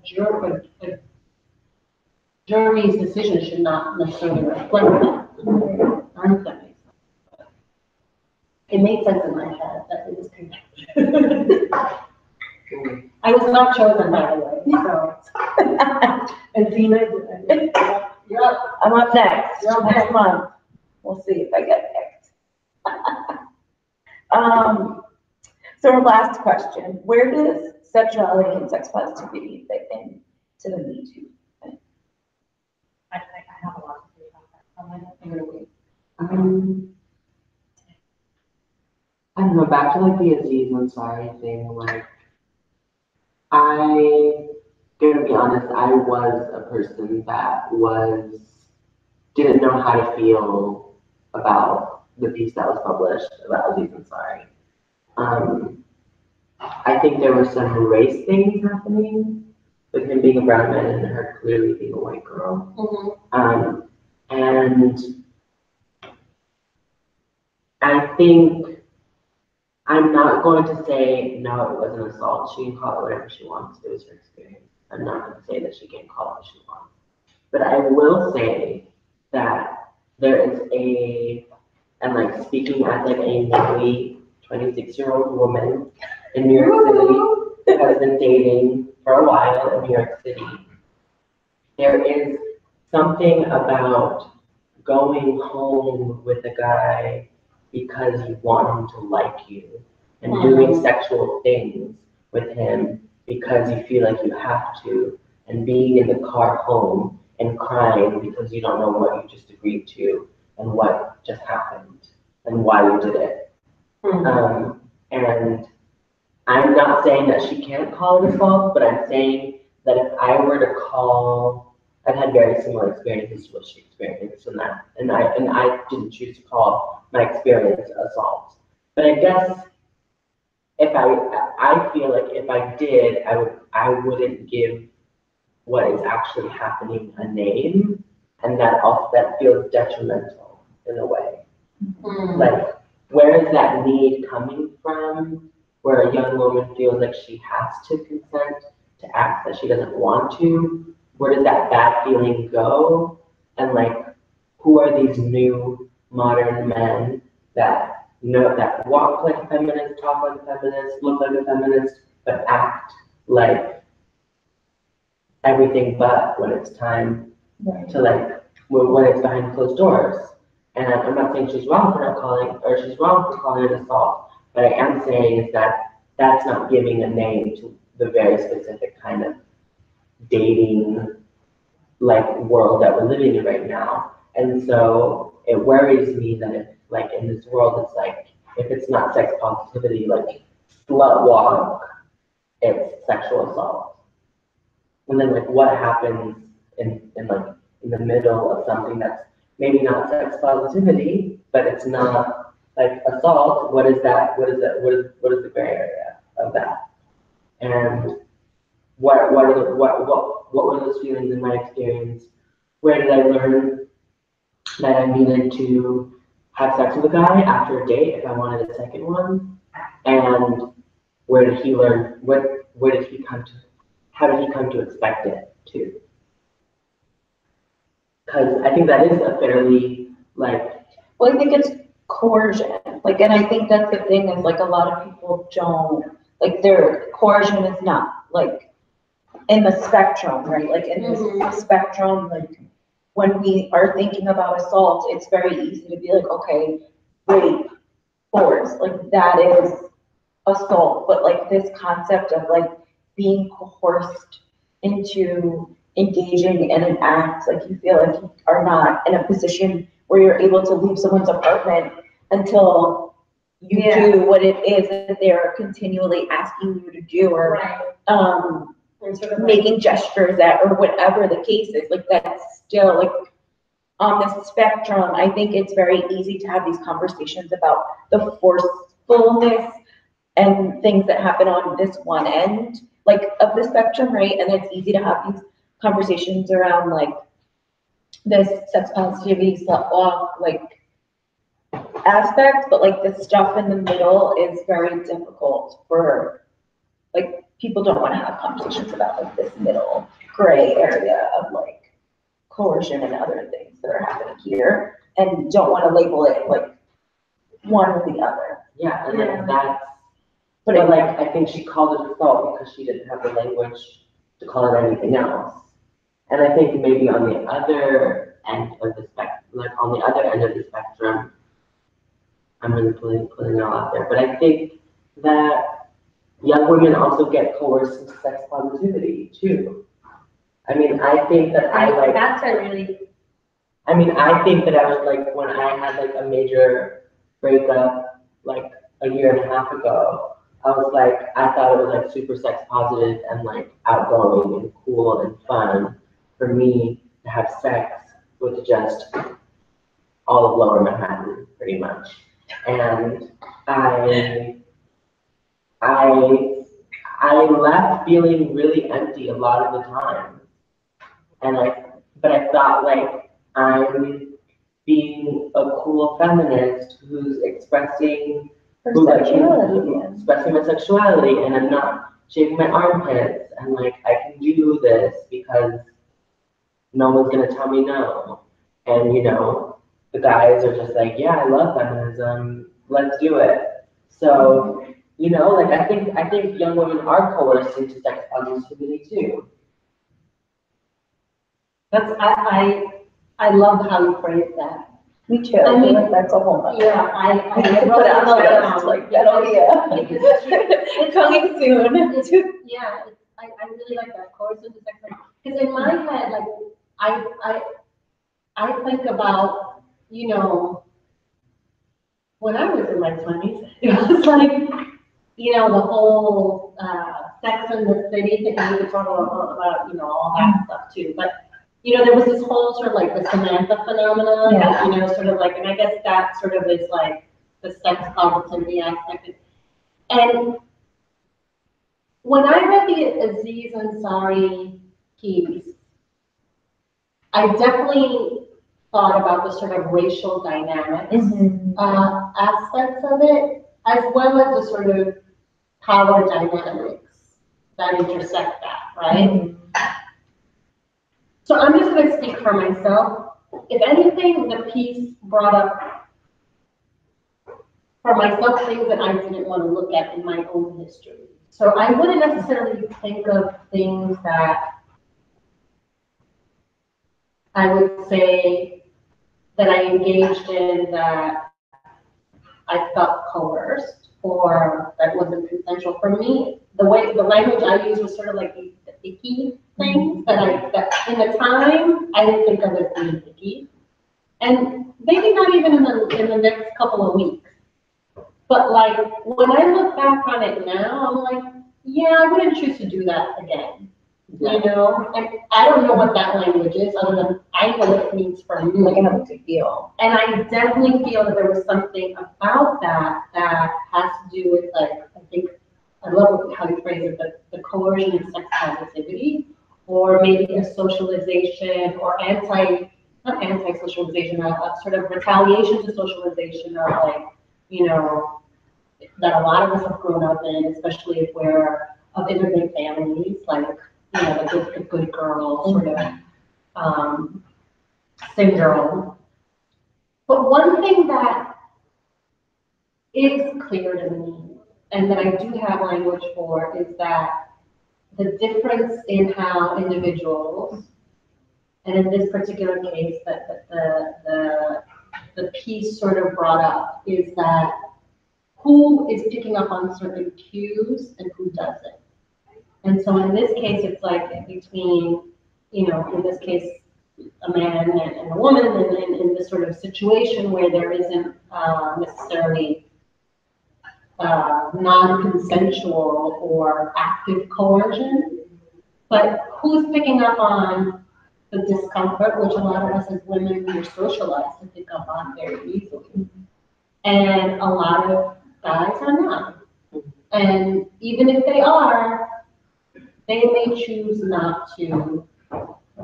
jury's decision should not necessarily reflect that. I don't know if that makes sense. It made sense in my head that it was connected. I was not chosen, by the way. So. And Dina, yep. I'm up next. Next month. We'll see if I get picked. So our last question: where does sexuality and sex positivity fit into the Me Too? I have a lot to say about that. I'm I don't know, back to like the Aziz Ansari thing, like, I gonna be honest, I was a person that didn't know how to feel about the piece that was published about Aziz Ansari. I think there were some race things happening with him being a brown man and her clearly being a white girl. Mm-hmm. And I think I'm not going to say, no, it was an assault. She can call it whatever she wants. It was her experience. I'm not going to say that she can't call it what she wants. But I will say that there is and like speaking as like a newly 26-year-old woman in New York City that has been dating for a while in New York City, there is something about going home with a guy because you want him to like you and doing sexual things with him because you feel like you have to, and being in the car home and crying because you don't know what you just agreed to and what just happened and why you did it. And I'm not saying that she can't call it assault, but I'm saying that if I were to call, I've had very similar experiences to what she experienced in that, and I didn't choose to call my experience assault. But I guess if I feel like if I did, I wouldn't give what is actually happening a name, and that feels detrimental in a way. Like, where is that need coming from? Where a young woman feels like she has to consent to acts that she doesn't want to? Where does that bad feeling go? And like, who are these new modern men that walk like a feminist, talk like a feminist, look like a feminist, but act like everything but when it's time to like, when it's behind closed doors. And I'm not saying she's wrong for not calling, or she's wrong for calling it assault. What I am saying is that that's not giving a name to the very specific kind of dating like world that we're living in right now. And so it worries me that if like in this world, it's like, if it's not sex positivity, like slut walk, it's sexual assault. And then like what happens in the middle of something that's maybe not sex positivity, but it's not like assault? What is that? What is the gray area of that? And what were those feelings in my experience? Where did I learn that I needed to have sex with a guy after a date if I wanted a second one, and where did he learn? Where did he come to? How did he come to expect it too? Because I think that is a fairly like. Well, I think it's coercion. Like, and I think that's the thing is like a lot of people don't like their coercion is not like in the spectrum, right? Like in this spectrum, like when we are thinking about assault, it's very easy to be like, okay, rape, force, like that is assault. But like this concept of like being coerced into engaging in an act, like you feel like you are not in a position where you're able to leave someone's apartment until you do what it is that they're continually asking you to do, or sort of making gestures at, or whatever the case is. Like that's still like on the spectrum. I think it's very easy to have these conversations about the forcefulness and things that happen on this one end, like of the spectrum, right? And it's easy to have these conversations around like this sex positivity, slut walk, like aspect, but like the stuff in the middle is very difficult for like people don't want to have conversations about like this middle gray area of like coercion and other things that are happening here, and don't want to label it like one or the other. Yeah, and then that's. But like, I think she called it assault because she didn't have the language to call it anything else. And I think maybe on the other end of the spectrum, like on the other end of the spectrum, I'm really putting it all out there, but I think that young women also get coerced into sex positivity too. I mean, I think that I like. That's a really. I mean, I think that I was like, when I had like a major breakup, like a year and a half ago, I was like, I thought it was like super sex positive and like outgoing and cool and fun for me to have sex with just all of Lower Manhattan, pretty much. And I left feeling really empty a lot of the time. But I thought like I'm being a cool feminist who's expressing my sexuality, and I'm not shaving my armpits, and like I can do this because no one's gonna tell me no. And you know, the guys are just like, yeah, I love feminism, let's do it. So, you know, like I think young women are coerced into sex positivity too. I love how you phrase that. Me too. I mean, like that's a whole bunch. Yeah, I put it on the list, like that'll be it's coming soon. Yeah, I really like that coercive into sex, because in my head, like I think about, you know, when I was in my 20s, it was like, you know, the whole Sex and the City thing. We could talk about, you know, all that stuff too, but. You know, there was this whole sort of like the Samantha phenomenon, you know, sort of like, and I guess that sort of is like the sex positivity aspect. And when I read the Aziz Ansari piece, I definitely thought about the sort of racial dynamics aspects of it, as well as the sort of power dynamics that intersect that, right? So I'm just going to speak for myself. If anything, the piece brought up for myself things that I didn't want to look at in my own history. So I wouldn't necessarily think of things that I would say that I engaged in that I felt coerced or that wasn't consensual. For me, the language I used was sort of like the icky things that in the time I didn't think of it as being icky, and maybe not even in the next couple of weeks. But like when I look back on it now, I'm like, yeah, I wouldn't choose to do that again. You know, and I don't know what that language is, other than I know what it means for me. Like how to feel. And I definitely feel that there was something about that has to do with, like, I think, I love how you phrase it, the coercion of sex positivity, or maybe a socialization or not not anti-socialization, a sort of retaliation to socialization of like, you know, that a lot of us have grown up in, especially if we're of immigrant families, like, you know, the good girl sort of syndrome. But one thing that is clear to me, and that I do have language for, is that the difference in how individuals, and in this particular case, that the piece sort of brought up is that who is picking up on certain cues and who doesn't. And so in this case, it's like between, you know, in this case, a man and a woman, and in this sort of situation where there isn't necessarily non-consensual or active coercion, but who's picking up on the discomfort, which a lot of us as women, we're socialized to pick up on very easily. And a lot of guys are not. And even if they are, they may choose not to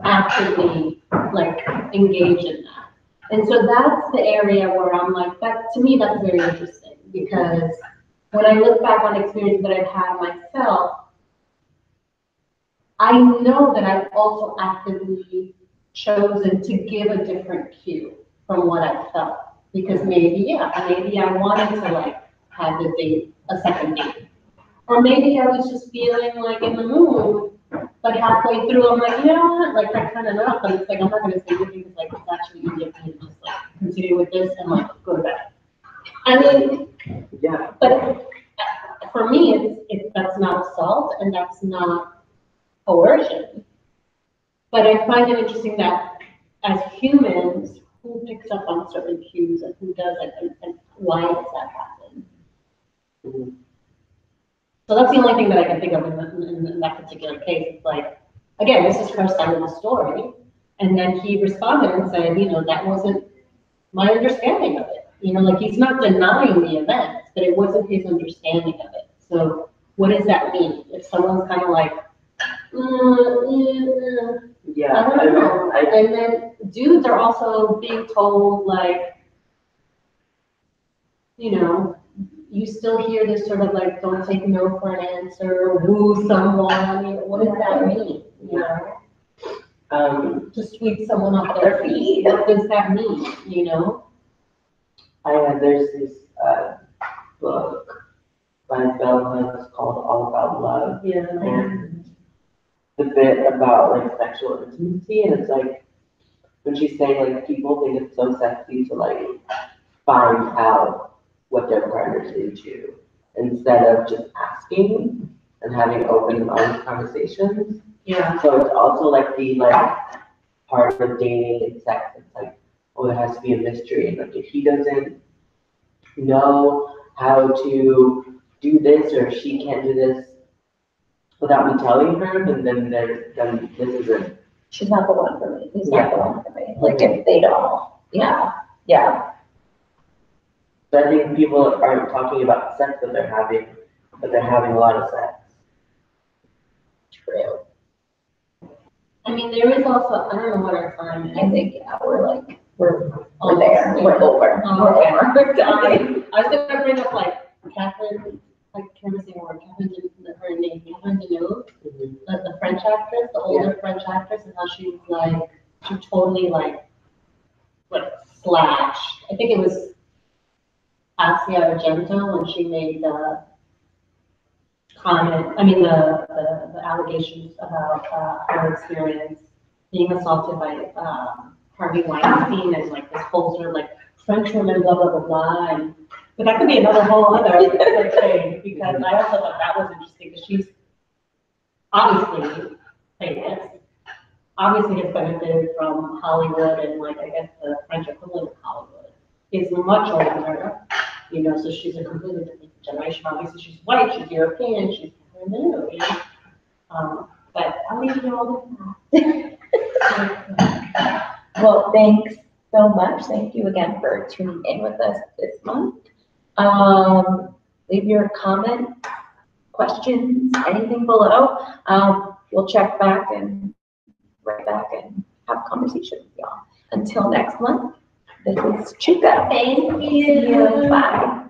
actively like engage in that. And so that's the area where I'm like, that to me, that's very interesting, because when I look back on experiences that I've had myself, I know that I've also actively chosen to give a different cue from what I felt. Because maybe I wanted to like have the date, a second date. Or maybe I was just feeling like in the mood, but halfway through I'm like, you know what, like that's kind of enough. And it's like, I'm not gonna stay with you because like it's actually easier for me to just like continue with this and like go to bed. I mean, yeah. But for me, that's not assault and that's not coercion. But I find it interesting that as humans, who picks up on certain cues and who doesn't, and why does that happen? Mm-hmm. So that's the only thing that I can think of in that particular case. It's like, again, this is her side of the story. And then he responded and said, you know, that wasn't my understanding of it. You know, like he's not denying the event, but it wasn't his understanding of it. So what does that mean? If someone's kind of like, yeah, I don't know. And then dudes are also being told like, you know, you still hear this sort of like, don't take no for an answer, woo someone. I mean, what does that mean? You know, to sweep someone off their feet. What does that mean? You know? There's this book by Bell Hooks called All About Love. Yeah. And the bit about like sexual intimacy, and it's like when she's saying like people think it's so sexy to like find out what their partner's into instead of just asking and having open and honest conversations. Yeah. So it's also like the like part of dating and sex. It's like, oh, it has to be a mystery, and like if he doesn't know how to do this or she can't do this without me telling her, then this isn't. She's not the one for me. He's not the one for me. Like if they don't, yeah. So I think people aren't talking about sex that they're having, but they're having a lot of sex. True. I mean, there is also, I don't know what our time is. I think we're there. We're over. We're over. I was gonna bring up like Catherine, like can't say her name, Catherine Deneuve, the French actress, the older French actress, and how she was like, she totally like slashed. I think it was Asia Argento when she made the comment, the allegations about her experience being assaulted by Harvey Weinstein and like this whole sort of like French woman, blah, blah, blah, blah. But that could be another whole other thing, because I also thought that was interesting because she's obviously famous, obviously has benefited from Hollywood, and like I guess the French equivalent of Hollywood is much older, you know, so she's a completely different generation. Obviously she's white, she's European, she's new, you know. But I'll leave you all with that. Well, thanks so much. Thank you again for tuning in with us this month. Leave your comment, questions, anything below. We'll check back and write back and have a conversation with y'all. until next month, this is Chica. Thank See you. you. Bye.